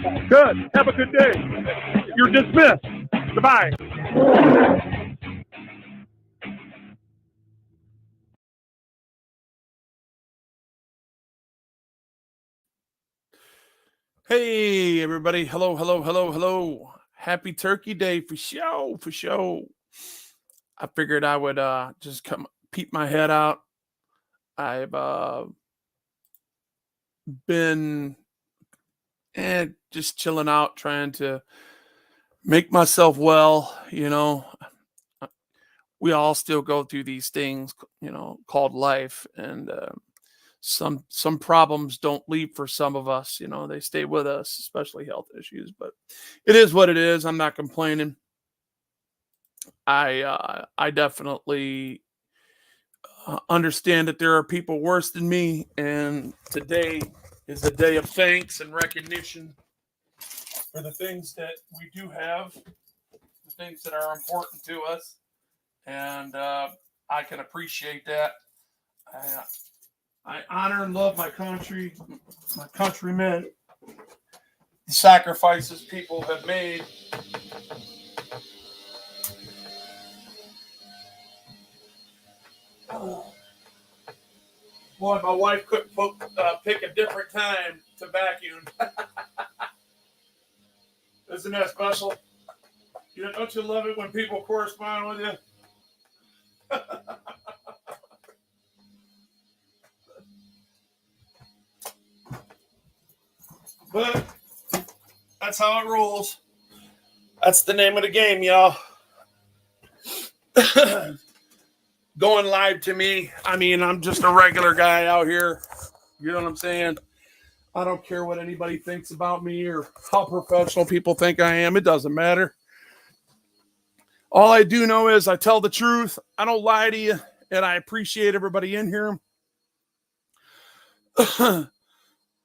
Good. Have a good day. You're dismissed. Goodbye. Hey, everybody. Hello, hello, hello, hello. Happy Turkey Day for show, for show. I figured I would just come peep my head out. I've been just chilling out, trying to make myself well. We all still go through these things, called life, and some problems don't leave for some of us. They stay with us, especially health issues. But it is what it is. I'm not complaining. I definitely understand that there are people worse than me, and today is a day of thanks and recognition for the things that we do have, the things that are important to us, and I can appreciate that. I honor and love my country, my countrymen, the sacrifices people have made. Oh. Boy, my wife couldn't pick a different time to vacuum. Isn't that special? Don't you love it when people correspond with you? But that's how it rolls. That's the name of the game, y'all. Going live to me. I mean, I'm just a regular guy out here. You know what I'm saying? I don't care what anybody thinks about me or how professional people think I am. It doesn't matter. All I do know is I tell the truth. I don't lie to you. And I appreciate everybody in here.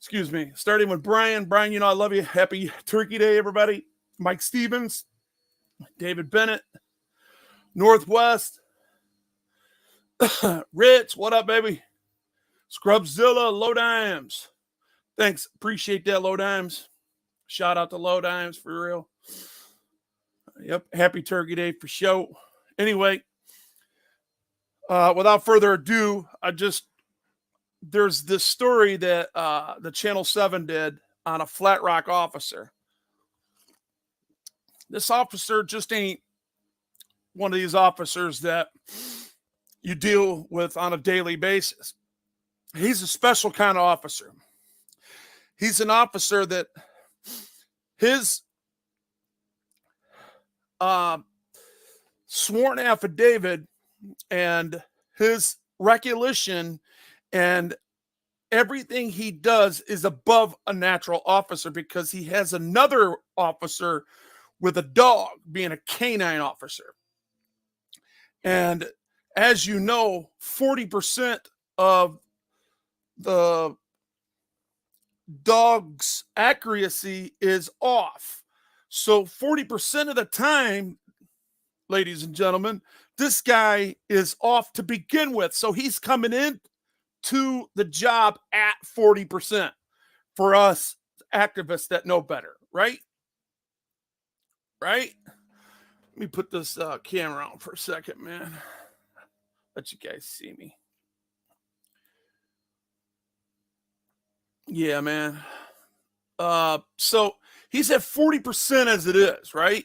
Excuse me. Starting with Brian. Brian, I love you. Happy Turkey Day, everybody. Mike Stevens. David Bennett. Northwest. Rich, what up, baby? Scrubzilla, Low Dimes. Thanks. Appreciate that, Low Dimes. Shout out to Low Dimes for real. Yep. Happy Turkey Day for show. Anyway, without further ado, there's this story that the Channel 7 did on a Flat Rock officer. This officer just ain't one of these officers that you deal with on a daily basis. He's a special kind of officer. He's an officer that his sworn affidavit and his recollection and everything he does is above a natural officer because he has another officer with a dog, being a canine officer. And as you know, 40% of the dog's accuracy is off. So 40% of the time, ladies and gentlemen, this guy is off to begin with. So he's coming in to the job at 40% for us activists that know better, right? Right? Let me put this camera on for a second, man. Let you guys see me. Yeah, man. So he's at 40% as it is, right?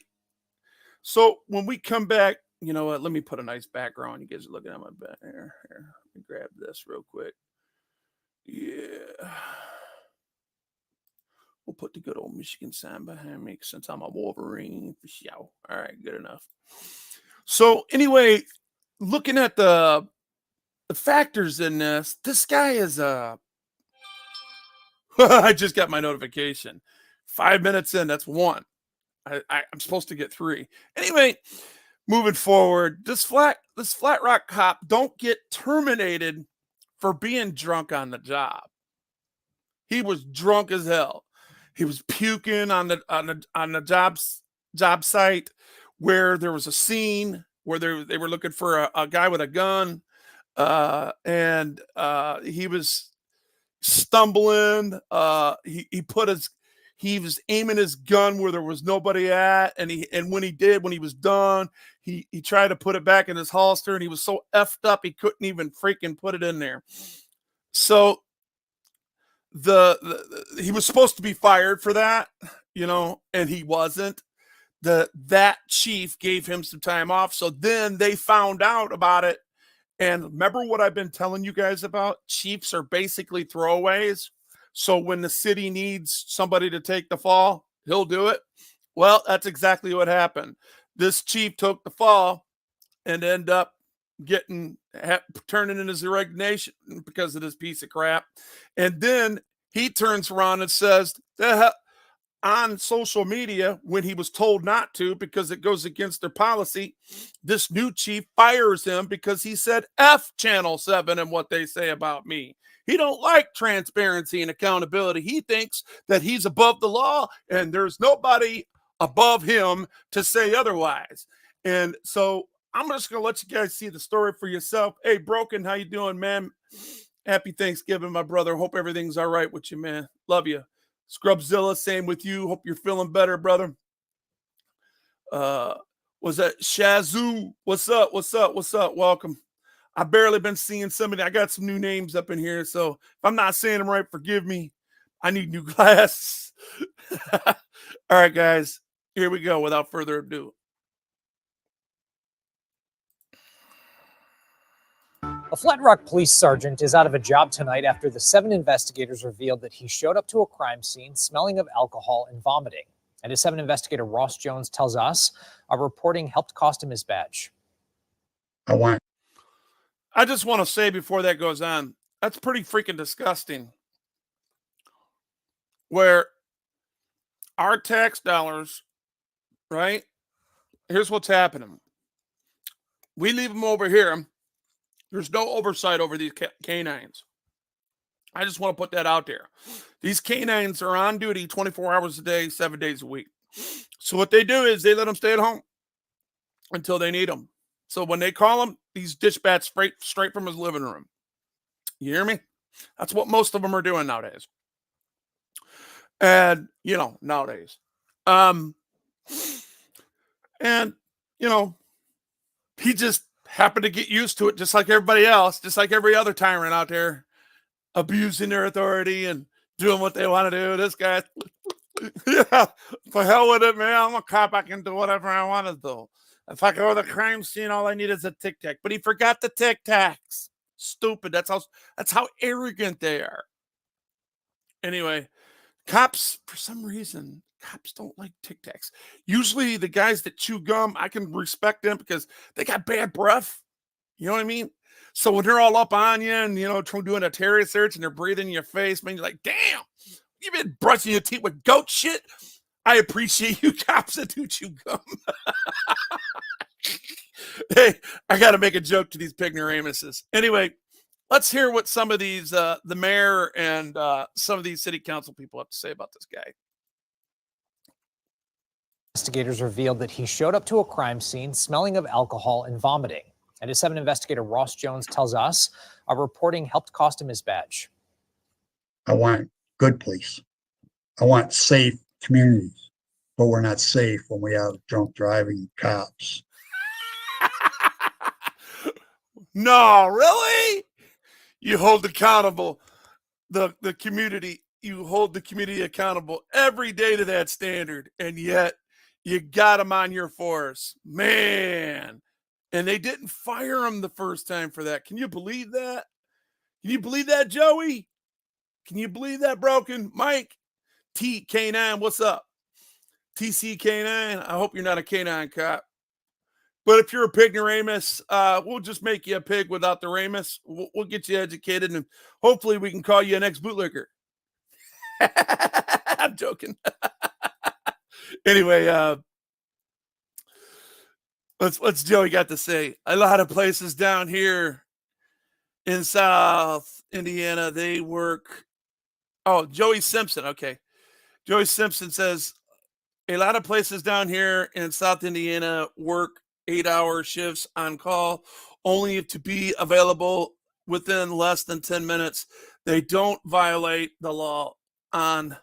So when we come back, you know what? Let me put a nice background. You guys are looking at my back here. Here, let me grab this real quick. Yeah. We'll put the good old Michigan sign behind me since I'm a Wolverine for show. All right, good enough. So anyway, looking at the factors in this guy is I just got my notification. 5 minutes in, that's one. I'm supposed to get 3. Anyway, moving forward, this flat rock cop don't get terminated for being drunk on the job. He was drunk as hell. He was puking on the job site where there was a scene where they were looking for a guy with a gun, and he was stumbling. He put he was aiming his gun where there was nobody at, and when he was done, he tried to put it back in his holster, and he was so effed up he couldn't even freaking put it in there. So he was supposed to be fired for that, and he wasn't. That chief gave him some time off. So then they found out about it. And remember what I've been telling you guys about? Chiefs are basically throwaways. So when the city needs somebody to take the fall, he'll do it. Well, that's exactly what happened. This chief took the fall and ended up turning in his resignation because of this piece of crap. And then he turns around and says, the hell, on social media, when he was told not to because it goes against their policy, this new chief fires him because he said F Channel 7 and what they say about me. He don't like transparency and accountability. He thinks that he's above the law and there's nobody above him to say otherwise. And so I'm just going to let you guys see the story for yourself. Hey, Broken, how you doing, man? Happy Thanksgiving, my brother. Hope everything's all right with you, man. Love you. Scrubzilla, same with you. Hope you're feeling better, brother. Was that Shazoo? What's up? What's up? What's up? Welcome. I've barely been seeing somebody. I got some new names up in here, so if I'm not saying them right, forgive me. I need new glasses. All right, guys, here we go. Without further ado. A Flat Rock police sergeant is out of a job tonight after the 7 investigators revealed that he showed up to a crime scene smelling of alcohol and vomiting. And as 7 investigator Ross Jones tells us, our reporting helped cost him his badge. I just want to say before that goes on, that's pretty freaking disgusting. Where our tax dollars, right? Here's what's happening. We leave them over here. There's no oversight over these canines. I just want to put that out there. These canines are on duty 24 hours a day, 7 days a week. So what they do is they let them stay at home until they need them. So when they call them, these dispatch straight from his living room. You hear me? That's what most of them are doing nowadays. And, nowadays. And, he just happened to get used to it just like everybody else, just like every other tyrant out there abusing their authority and doing what they want to do. This guy, yeah, for hell with it, man. I'm a cop. I can do whatever I want to do. If I go to the crime scene, all I need is a Tic Tac. But he forgot the Tic Tacs. Stupid. That's how arrogant they are. Anyway, cops, for some reason, cops don't like Tic Tacs. Usually the guys that chew gum, I can respect them because they got bad breath. You know what I mean? So when they're all up on you and, doing a Terry search and they're breathing in your face, man, you're like, damn, you've been brushing your teeth with goat shit. I appreciate you cops that do chew gum. Hey, I got to make a joke to these ignoramuses. Anyway, let's hear what some of these, the mayor and some of these city council people have to say about this guy. Investigators revealed that he showed up to a crime scene smelling of alcohol and vomiting. And as 7 investigator Ross Jones tells us, our reporting helped cost him his badge. I want good police. I want safe communities, but we're not safe when we have drunk driving cops. No, really? You hold accountable the community. You hold the community accountable every day to that standard, and yet you got them on your force, man. And they didn't fire him the first time for that. Can you believe that? Can you believe that, Joey? Can you believe that, Broken? Mike, TK9, what's up? TCK9, I hope you're not a K9 cop. But if you're a pignoramus, we'll just make you a pig without the ramus. We'll get you educated, and hopefully we can call you an ex-bootlicker. I'm joking. Anyway, what's Joey got to say? A lot of places down here in South Indiana, they work. Oh, Joey Simpson. Okay. Joey Simpson says a lot of places down here in South Indiana work 8-hour shifts on call, only to be available within less than 10 minutes. They don't violate the law on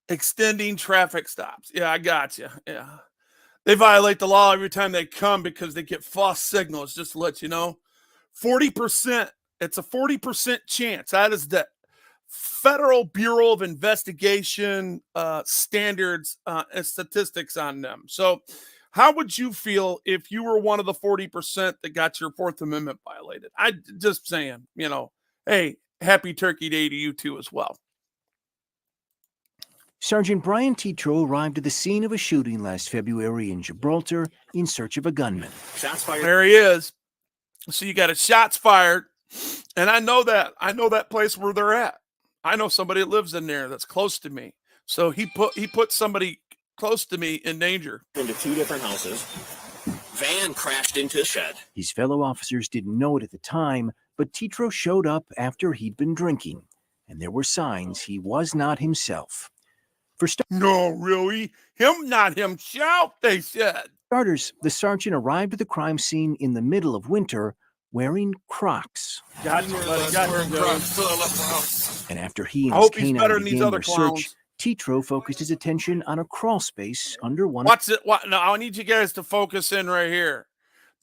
Extending traffic stops. Yeah, I got you. Yeah. They violate the law every time they come because they get false signals, just to let you know. 40%. It's a 40% chance. That is the Federal Bureau of Investigation standards and statistics on them. So how would you feel if you were one of the 40% that got your Fourth Amendment violated? I just saying, hey, happy Turkey Day to you too as well. Sergeant Brian Tetro arrived at the scene of a shooting last February in Gibraltar in search of a gunman. Shots fired. There he is. So you got a shots fired, and I know that place where they're at. I know somebody that lives in there that's close to me. So he put somebody close to me in danger. Into two different houses. Van crashed into a shed. His fellow officers didn't know it at the time, but Tetro showed up after he'd been drinking, and there were signs he was not himself. No, really? Him not himself, they said. Starters, the sergeant arrived at the crime scene in the middle of winter wearing Crocs. Got you. And after he and I his hope he's canine better than these began other their clowns. search, Tetro focused his attention on a crawl space under one What's it? What? No, I need you guys to focus in right here.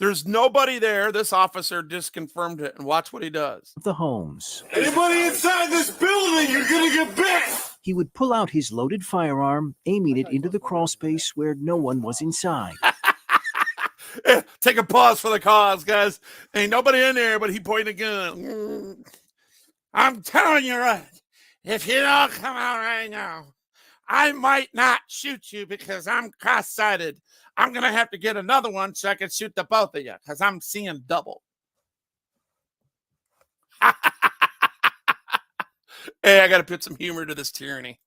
There's nobody there. This officer just confirmed it, and watch what he does. of the homes. Anybody inside this building, you're gonna get bit. He would pull out his loaded firearm, aiming it into the crawl space where no one was inside. Take a pause for the cause, guys. Ain't nobody in there, but he pointed a gun. I'm telling you right. If you don't come out right now, I might not shoot you because I'm cross-sighted. I'm going to have to get another one so I can shoot the both of you because I'm seeing double. Hey, I got to put some humor to this tyranny.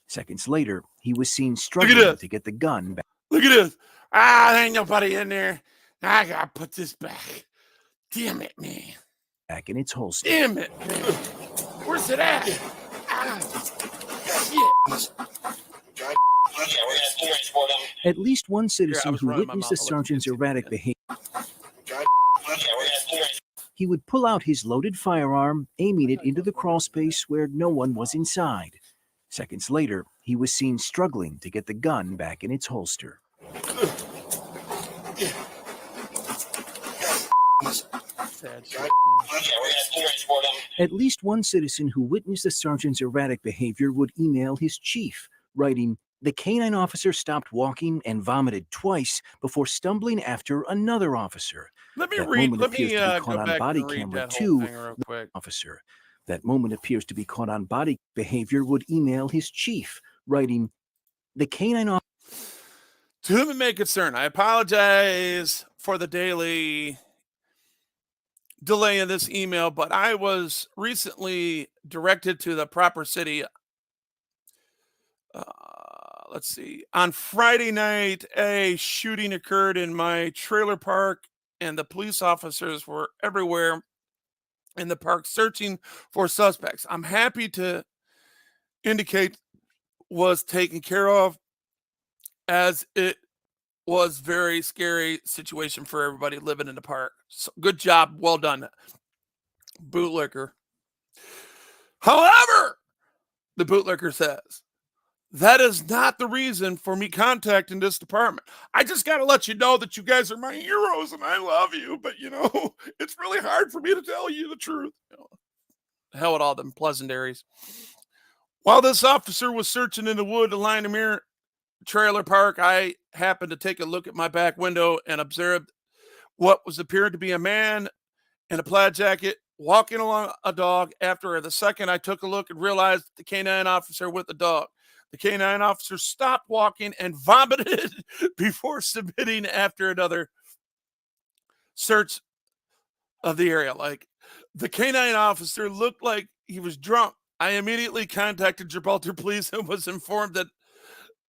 Seconds later, he was seen struggling to get the gun back. Look at this. There ain't nobody in there. I got to put this back. Damn it, man. Back in its holster. Damn it. Where's it at? Shit. At least one citizen was who running my witnessed the mouth. sergeant's erratic behavior. He would pull out his loaded firearm, aiming it into the crawl space where no one was inside. Seconds later, he was seen struggling to get the gun back in its holster. At least one citizen who witnessed the sergeant's erratic behavior would email his chief, writing, "The canine officer stopped walking and vomited twice before stumbling after another officer. Let me That read. moment Let me appears to be go caught on back body and read camera that whole too. thing real quick. Officer. That moment appears to be caught on body behavior would email his chief, writing, "The canine officer." To whom it may concern, I apologize for the daily delay in this email, but I was recently directed to the proper city. Let's see. On Friday night, a shooting occurred in my trailer park, and the police officers were everywhere in the park searching for suspects. I'm happy to indicate was taken care of, as it was very scary situation for everybody living in the park. So good job. Well done, bootlicker. However, the bootlicker says, that is not the reason for me contacting this department. I just got to let you know that you guys are my heroes and I love you, but it's really hard for me to tell you the truth. Hell with all them pleasantries. While this officer was searching in the wood to line the mirror trailer park, I happened to take a look at my back window and observed what was appeared to be a man in a plaid jacket walking along a dog. After the second I took a look and realized the canine officer with the dog. The canine officer stopped walking and vomited before submitting after another search of the area. Like, the canine officer looked like he was drunk. I immediately contacted Gibraltar Police and was informed that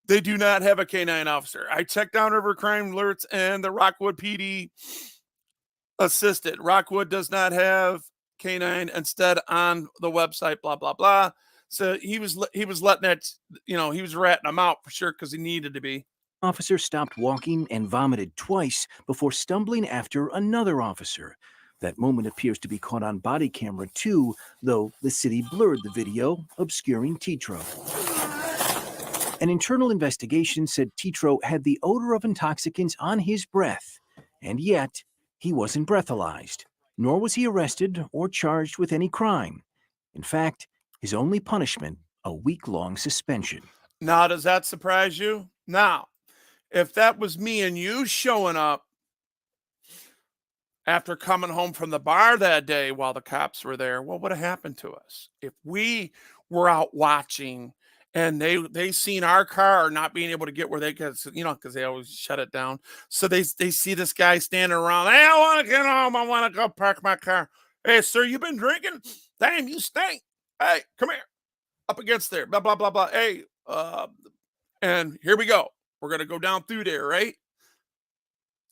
they do not have a canine officer. I checked Downriver Crime Alerts and the Rockwood PD assisted. Rockwood does not have canine. Instead, on the website, blah, blah, blah. So he was letting that, he was ratting them out for sure because he needed to be. Officer stopped walking and vomited twice before stumbling after another officer. That moment appears to be caught on body camera too, though the city blurred the video, obscuring Tetro. An internal investigation said Tetro had the odor of intoxicants on his breath, and yet he wasn't breathalyzed, nor was he arrested or charged with any crime. In fact, his only punishment, a week-long suspension. Now, does that surprise you? Now, if that was me and you showing up after coming home from the bar that day while the cops were there, what would have happened to us? If we were out watching and they seen our car not being able to get where they could, because they always shut it down. So they see this guy standing around. Hey, I want to get home. I want to go park my car. Hey, sir, you been drinking? Damn, you stink. Hey, come here. Up against there. Blah, blah, blah, blah. Hey, and here we go. We're going to go down through there, right?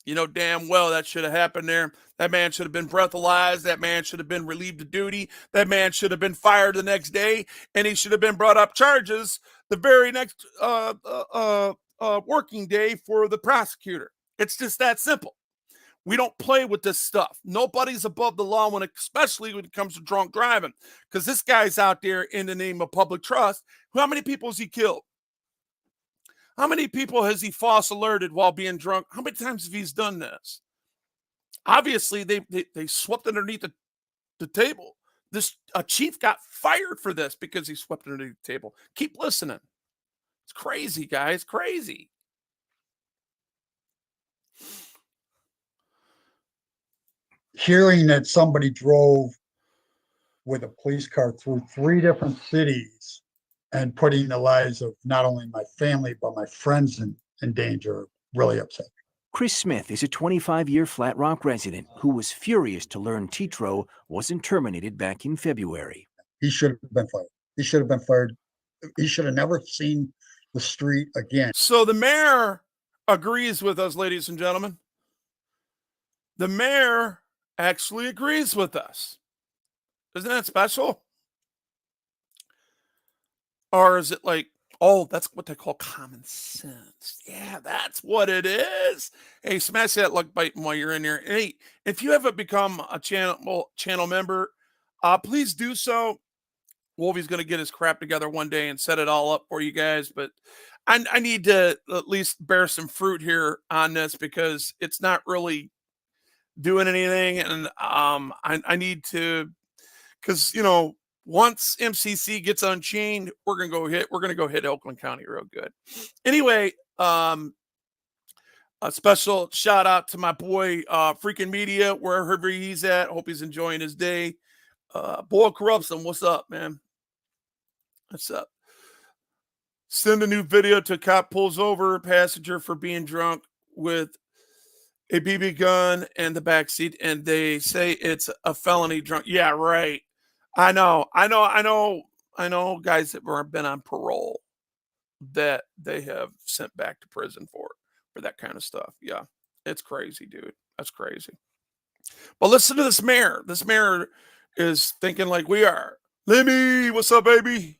You know damn well that should have happened there. That man should have been breathalyzed. That man should have been relieved of duty. That man should have been fired the next day, and he should have been brought up charges the very next working day for the prosecutor. It's just that simple. We don't play with this stuff. Nobody's above the law, especially when it comes to drunk driving, because this guy's out there in the name of public trust. How many people has he killed? How many people has he false alerted while being drunk? How many times have he's done this? Obviously, they swept underneath the table. A chief got fired for this because he swept underneath the table. Keep listening. It's crazy, guys. Crazy. Hearing that somebody drove with a police car through 3 different cities and putting the lives of not only my family, but my friends in danger really upset me. Chris Smith is a 25-year Flat Rock resident who was furious to learn Tetro wasn't terminated back in February. He should have been fired. He should have been fired. He should have never seen the street again. So the mayor agrees with us, ladies and gentlemen. The mayor actually agrees with us. Isn't that special? Or is it like, oh, that's what they call common sense? Yeah, that's what it is. Hey, smash that like button while you're in there. Hey, if you haven't become a channel member, please do so. Wolvie's going to get his crap together one day and set it all up for you guys. But I need to at least bear some fruit here on this because it's not really doing anything. And I need to, because, once MCC gets unchained, we're gonna go hit Oakland County real good. Anyway, a special shout out to my boy Freaking Media, wherever he's at. Hope he's enjoying his day. Boy Corruption, what's up, man? What's up? Send a new video to cop pulls over a passenger for being drunk with a BB gun in the backseat, and they say it's a felony drunk. Yeah, right. I know guys that have been on parole that they have sent back to prison for that kind of stuff. Yeah, it's crazy, dude. That's crazy. But listen to this mayor. This mayor is thinking like we are. Lemmy, what's up, baby?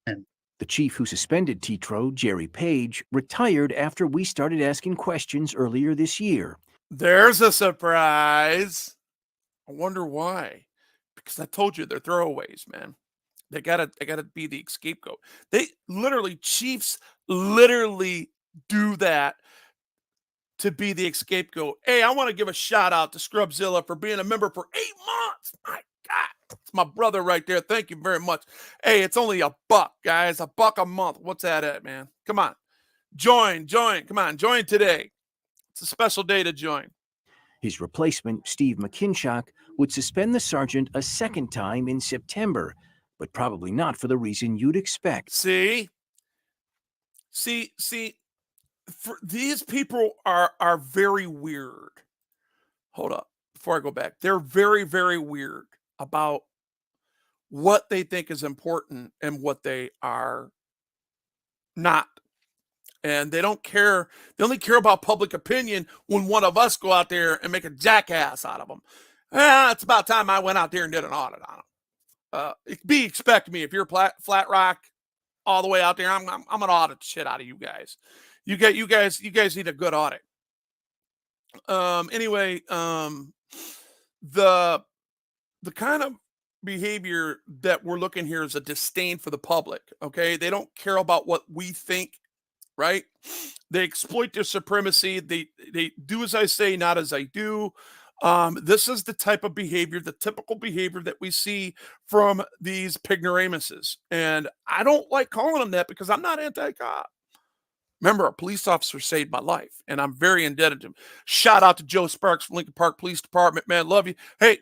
The chief who suspended Tetro, Jerry Page, retired after we started asking questions earlier this year. There's a surprise. I wonder why. Because I told you they're throwaways, man. They gotta be the scapegoat. Chiefs literally do that to be the scapegoat. Hey, I want to give a shout out to Scrubzilla for being a member for 8 months. My God, it's my brother right there. Thank you very much. Hey, it's only $1, guys. $1 a month. What's that at, man? Come on, join. Come on, join today. It's a special day to join. His replacement, Steve McKinchock, would suspend the sergeant a second time in September, but probably not for the reason you'd expect. See, these people are very weird. Hold up, before I go back, they're very, very weird about what they think is important and what they are not. And they don't care. They only care about public opinion when one of us go out there and make a jackass out of them. It's about time I went out there and did an audit on them. Expect me if you're Flat Rock all the way out there. I'm gonna audit the shit out of you guys. You guys need a good audit. Anyway, the kind of behavior that we're looking here is a disdain for the public. Okay. They don't care about what we think, right? They exploit their supremacy. They do as I say, not as I do. This is the type of behavior, the typical behavior that we see from these pignoramuses. And I don't like calling them that because I'm not anti-cop. Remember, a police officer saved my life, and I'm very indebted to him. Shout out to Joe Sparks from Lincoln Park Police Department. Man, love you. Hey,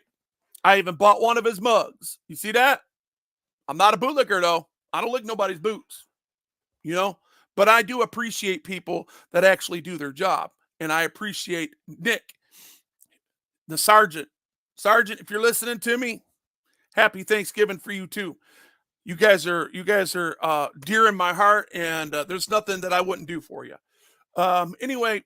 I even bought one of his mugs. You see that? I'm not a bootlicker, though. I don't lick nobody's boots, you know? But I do appreciate people that actually do their job. And I appreciate Nick, the sergeant. Sergeant, if you're listening to me, happy Thanksgiving for you too. You guys are dear in my heart, and there's nothing that I wouldn't do for you. Anyway,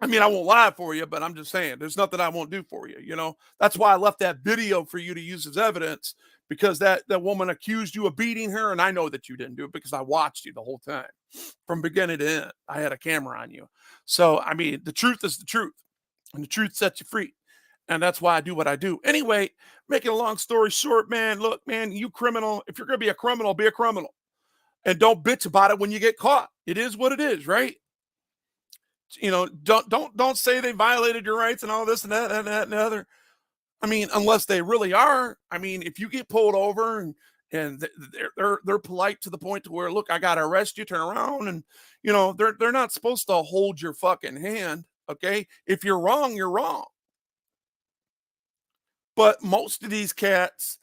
I mean, I won't lie for you, but I'm just saying there's nothing I won't do for you. You know, that's why I left that video for you to use as evidence, because that woman accused you of beating her. And I know that you didn't do it because I watched you the whole time from beginning to end. I had a camera on you. So, I mean, the truth is the truth, and the truth sets you free. And that's why I do what I do. Anyway, making a long story short, man, look, man, you criminal. If you're going to be a criminal, be a criminal. And don't bitch about it when you get caught. It is what it is, right? You know, don't say they violated your rights and all this and that and that and the other. I mean, unless they really are. I mean, if you get pulled over and they're polite to the point to where, look, I got to arrest you, turn around, and you know, they're not supposed to hold your fucking hand, okay? If you're wrong, you're wrong. But most of these cats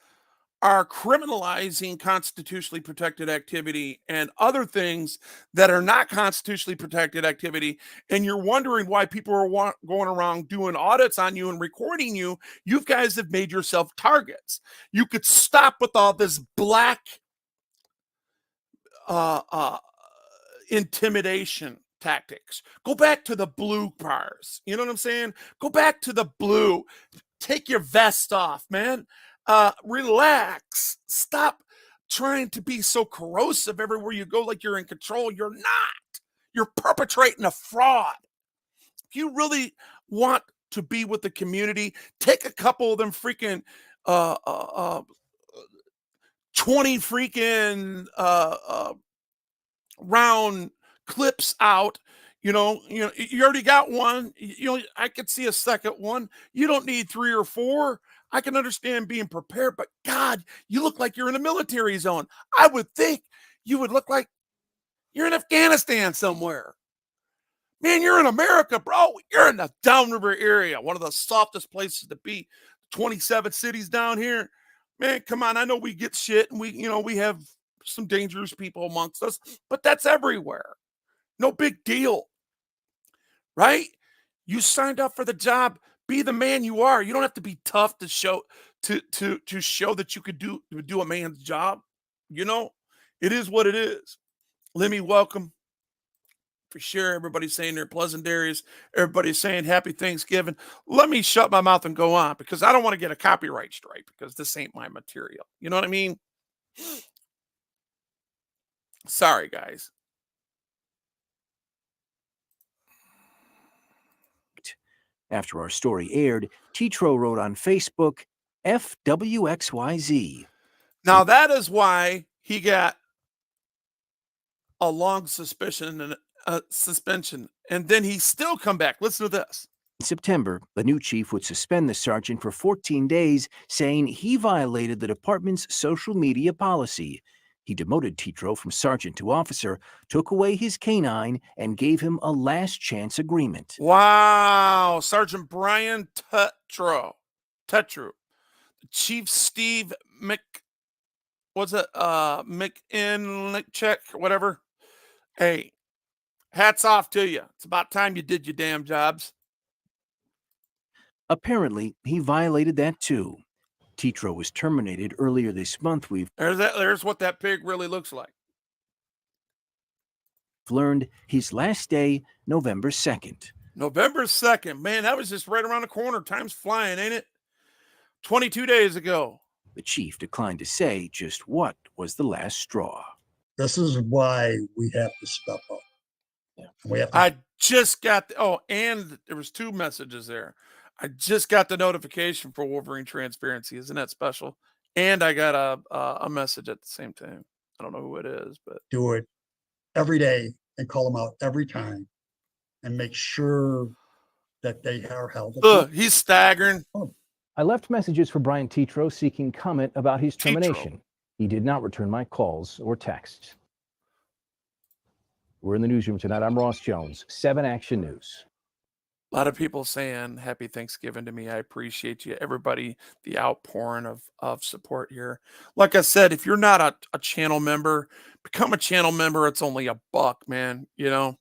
are criminalizing constitutionally protected activity and other things that are not constitutionally protected activity. And you're wondering why people are going around doing audits on you and recording you. You guys have made yourself targets. You could stop with all this black intimidation tactics. Go back to the blue cars. You know what I'm saying? Go back to the blue. Take your vest off, man. Relax. Stop trying to be so corrosive everywhere you go, like you're in control. You're not. You're perpetrating a fraud. If you really want to be with the community, take a couple of them freaking 20 freaking round clips out. You you already got one. I could see a second one. You don't need 3 or 4. I can understand being prepared, but God, you look like you're in a military zone. I would think you would look like you're in Afghanistan somewhere. Man, you're in America, bro. You're in the downriver area, one of the softest places to be. 27 cities down here. Man, come on. I know we get shit and we have some dangerous people amongst us, but that's everywhere. No big deal. Right? You signed up for the job. Be the man you are. You don't have to be tough to show show that you could do a man's job. You know, it is what it is. Let me welcome for sure. Everybody's saying they're pleasant areas. Everybody's saying happy Thanksgiving. Let me shut my mouth and go on because I don't want to get a copyright strike because this ain't my material. You know what I mean? Sorry, guys. After our story aired, Tetro wrote on Facebook, FWXYZ. Now that is why he got a long suspension, and then he still come back. Listen to this. In September, the new chief would suspend the sergeant for 14 days, saying he violated the department's social media policy. He demoted Tetro from sergeant to officer, took away his canine, and gave him a last chance agreement. Wow. Sergeant Brian Tetro. Chief Steve McInlichek, whatever. Hey, hats off to you. It's about time you did your damn jobs. Apparently, he violated that too. Tetro was terminated earlier this month. We've There's what that pig really looks like. learned his last day, November 2nd. November 2nd. Man, that was just right around the corner. Time's flying, ain't it? 22 days ago. The chief declined to say just what was the last straw. This is why we have to step up. Yeah. We have to. I just got and there was 2 messages there. I just got the notification for Wolverine Transparency. Isn't that special? And I got a message at the same time. I don't know who it is, but Do it every day and call them out every time and make sure that they are held. he's staggering. I left messages for Brian Tetro seeking comment about his Tetro. termination. He did not return my calls or texts. We're in the newsroom tonight. I'm Ross Jones, 7 Action News. A lot of people saying happy Thanksgiving to me. I appreciate you, everybody, the outpouring of support here. Like I said, if you're not a channel member, become a channel member. It's only $1, man, you know,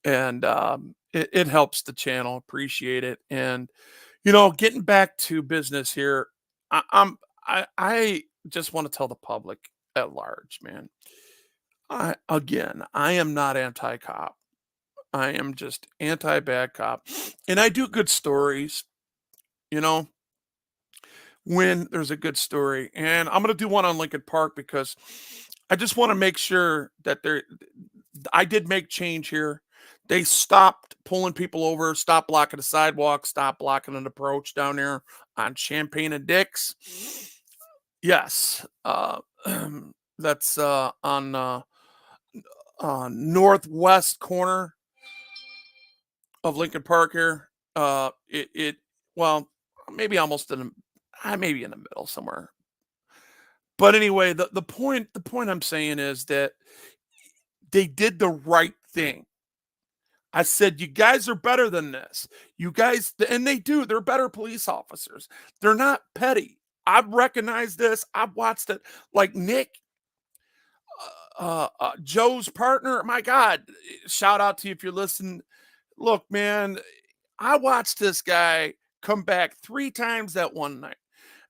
and it helps the channel. Appreciate it. And, you know, getting back to business here, I just want to tell the public at large, man. I am not anti-cop. I am just anti-bad cop. And I do good stories, you know, when there's a good story. And I'm going to do one on Lincoln Park because I just want to make sure that I did make change here. They stopped pulling people over, stopped blocking the sidewalk, stopped blocking an approach down there on Champaign and Dix. Yes. That's on northwest corner of Lincoln Park here. Well, maybe almost maybe in the middle somewhere. But anyway, the point I'm saying is that they did the right thing. I said, you guys are better than this. You guys, and they do. They're better police officers. They're not petty. I've recognized this. I've watched it. Like Nick, Joe's partner. My God, shout out to you if you're listening. Look, man, I watched this guy come back 3 times that one night.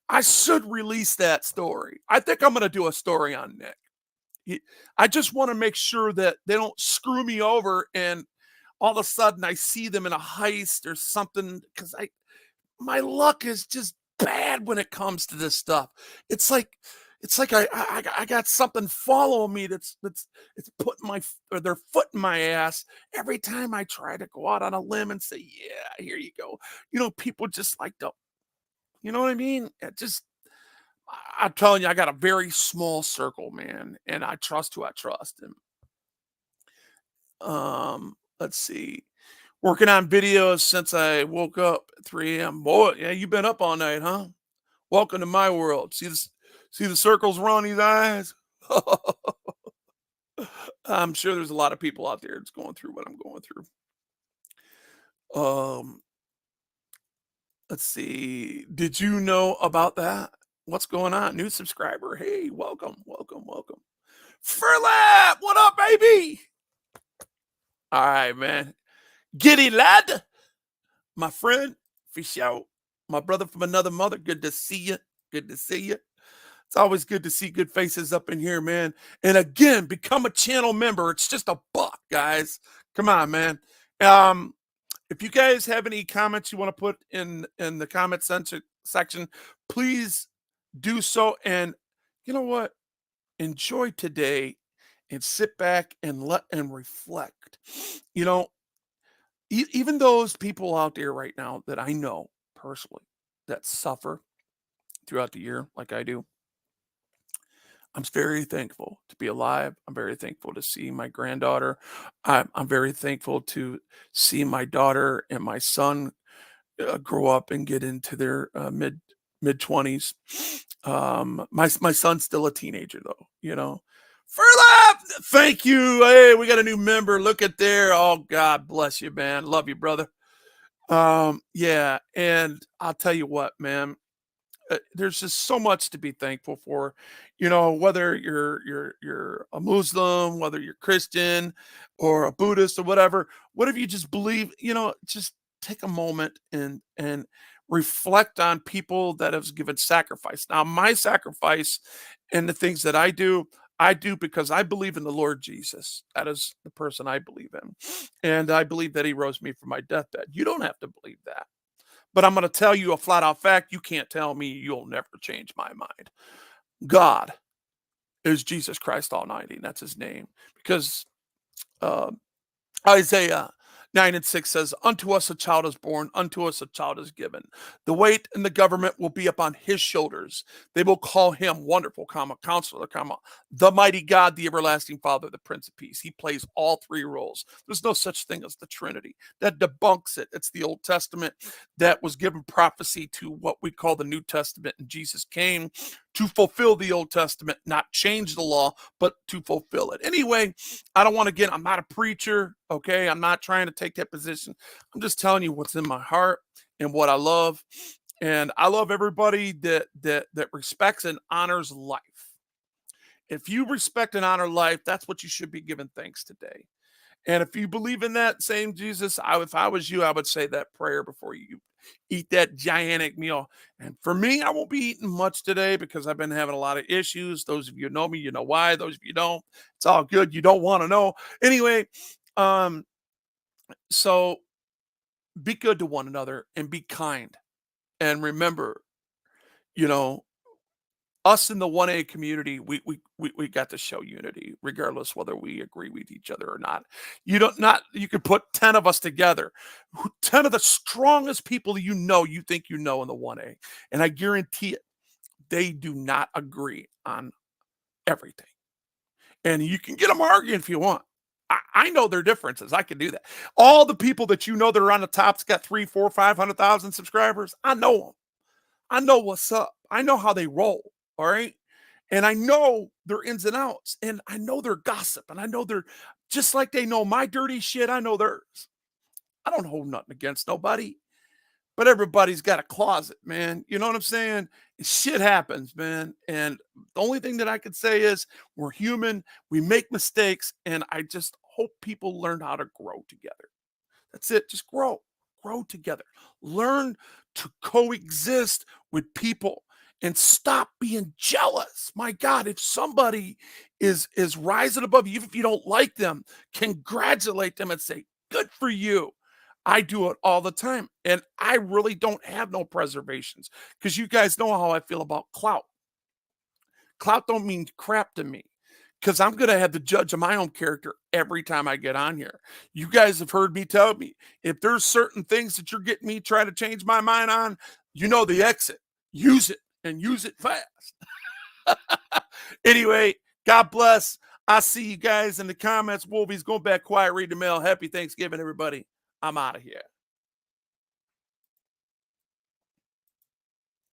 I should release that story. I think I'm going to do a story on Nick. I just want to make sure that they don't screw me over and all of a sudden I see them in a heist or something, because my luck is just bad when it comes to this stuff. It's like I got something following me that's putting their foot in my ass every time I try to go out on a limb and say, yeah, here you go. You know, people just like to, you know what I mean? I'm telling you, I got a very small circle, man, and I trust who I trust. And let's see. Working on videos since I woke up at 3 a.m. Boy, yeah, you've been up all night, huh? Welcome to my world. See the circles around these eyes? I'm sure there's a lot of people out there that's going through what I'm going through. Let's see. Did you know about that? What's going on? New subscriber. Hey, welcome. Furlap, what up, baby? All right, man. Giddy lad. My friend, for sure. My brother from another mother. Good to see you. It's always good to see good faces up in here, man. And again, become a channel member. It's just $1, guys. Come on, man. If you guys have any comments you want to put in the comment section, please do so. And you know what? Enjoy today and sit back and reflect. You know, even those people out there right now that I know personally that suffer throughout the year like I do, I'm very thankful to be alive. I'm very thankful to see my granddaughter. I'm very thankful to see my daughter and my son grow up and get into their mid 20s. My son's still a teenager though, you know. Furlap, thank you. Hey, we got a new member. Look at there. Oh, God bless you, man. Love you, brother. Yeah, and I'll tell you what, man. There's just so much to be thankful for, you know, whether you're a Muslim, whether you're Christian or a Buddhist or whatever you just believe, you know, just take a moment and reflect on people that have given sacrifice. Now, my sacrifice and the things that I do because I believe in the Lord Jesus. That is the person I believe in. And I believe that he rose me from my deathbed. You don't have to believe that. But I'm going to tell you a flat out fact. You can't tell me you'll never change my mind. God is Jesus Christ Almighty. That's his name. Because Isaiah 9 and 6 says, unto us a child is born, unto us a child is given. The weight and the government will be upon his shoulders. They will call him Wonderful, Counselor, the Mighty God, the Everlasting Father, the Prince of Peace. He plays all three roles. There's no such thing as the Trinity. That debunks it. It's the Old Testament that was given prophecy to what we call the New Testament. And Jesus came to fulfill the Old Testament, not change the law, but to fulfill it. Anyway, I don't want to get, I'm not a preacher, okay? I'm not trying to take that position. I'm just telling you what's in my heart and what I love. And I love everybody that respects and honors life. If you respect and honor life, that's what you should be giving thanks today. And if you believe in that same Jesus, if I was you, I would say that prayer before you eat that gigantic meal. And for me, I won't be eating much today because I've been having a lot of issues. Those of you who know me, you know why. Those of you don't, it's all good. You don't want to know. Anyway, so be good to one another and be kind. And remember, you know, us in the 1A community, we got to show unity, regardless whether we agree with each other or not. You could put 10 of us together, 10 of the strongest people you think you know in the 1A. And I guarantee it, they do not agree on everything. And you can get them arguing if you want. I know their differences. I can do that. All the people that you know that are on the top's got 3, 4, 500,000 subscribers. I know them. I know what's up. I know how they roll. All right. And I know their ins and outs. And I know their gossip. And I know they're just like they know my dirty shit. I know theirs. I don't hold nothing against nobody. But everybody's got a closet, man. You know what I'm saying? Shit happens, man. And the only thing that I could say is we're human. We make mistakes. And I just hope people learn how to grow together. That's it. Just grow together. Learn to coexist with people and stop being jealous. My God, if somebody is rising above you, even if you don't like them, congratulate them and say, good for you. I do it all the time. And I really don't have no preservations because you guys know how I feel about clout. Clout don't mean crap to me because I'm going to have the judge of my own character every time I get on here. You guys have heard me tell me, if there's certain things that you're getting me trying to change my mind on, you know the exit. Use it and use it fast. Anyway, God bless. I'll see you guys in the comments. Wolvie's going back quiet, read the mail. Happy Thanksgiving, everybody. I'm out of here.